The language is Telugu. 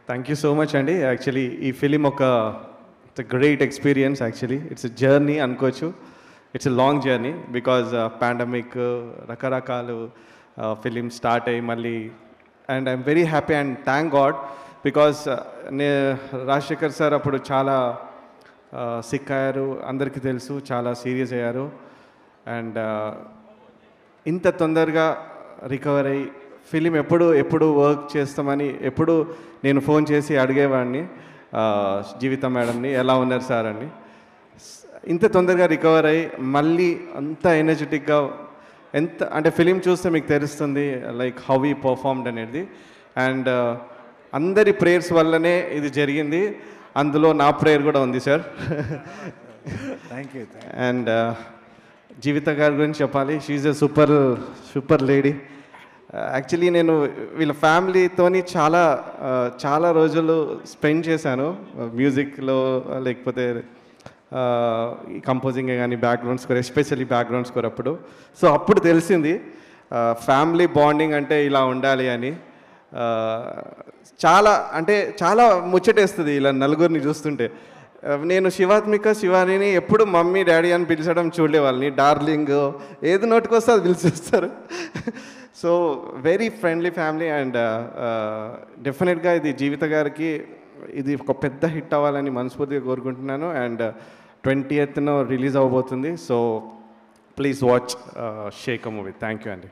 థ్యాంక్ యూ సో మచ్ అండి. యాక్చువల్లీ ఈ film it's a great experience. Actually it's a journey అనుకోవచ్చు. It's a long journey because pandemic రకరకాలు ఫిలిం స్టార్ట్ అయ్యి మళ్ళీ and I'm very happy and thank God because Rajasekhar sir అప్పుడు చాలా సిక్ అయ్యారు, అందరికీ తెలుసు, చాలా సీరియస్ అయ్యారు. అండ్ ఇంత తొందరగా రికవర్ అయ్యి ఫిలిం ఎప్పుడు వర్క్ చేస్తామని ఎప్పుడు నేను ఫోన్ చేసి అడిగేవాడిని జీవిత మేడంని, ఎలా ఉన్నారు సార్ అని. ఇంత తొందరగా రికవర్ అయ్యి మళ్ళీ అంత ఎనర్జెటిక్గా ఎంత అంటే ఫిలిం చూస్తే మీకు తెలుస్తుంది లైక్ హౌ ఈ పర్ఫార్మ్డ్ అనేది. అండ్ అందరి ప్రేయర్స్ వల్లనే ఇది జరిగింది, అందులో నా ప్రేయర్ కూడా ఉంది sir. Thank you. And Jeevitha గారి గురించి చెప్పాలి. She's a super lady. Actually నేను వీళ్ళ ఫ్యామిలీతోని చాలా రోజులు స్పెండ్ చేశాను మ్యూజిక్లో, లేకపోతే కంపోజింగ్ కానీ background score, especially background score అప్పుడు. సో అప్పుడు తెలిసింది ఫ్యామిలీ బాండింగ్ అంటే ఇలా ఉండాలి అని. చాలా ముచ్చటేస్తుంది ఇలా నలుగురిని చూస్తుంటే. నేను శివానిని ఎప్పుడు మమ్మీ డాడీ అని పిలిచడం చూడలేవాళ్ళని, డార్లింగ్ ఏది నోటికొస్తే అది పిలిచేస్తారు. So very friendly family. And డెఫినెట్గా ఇది జీవిత గారికి ఇది ఒక పెద్ద హిట్ అవ్వాలని మనస్ఫూర్తిగా కోరుకుంటున్నాను. అండ్ 20th రిలీజ్ అవ్వబోతుంది. So please watch Shekar movie. Thank you అండి.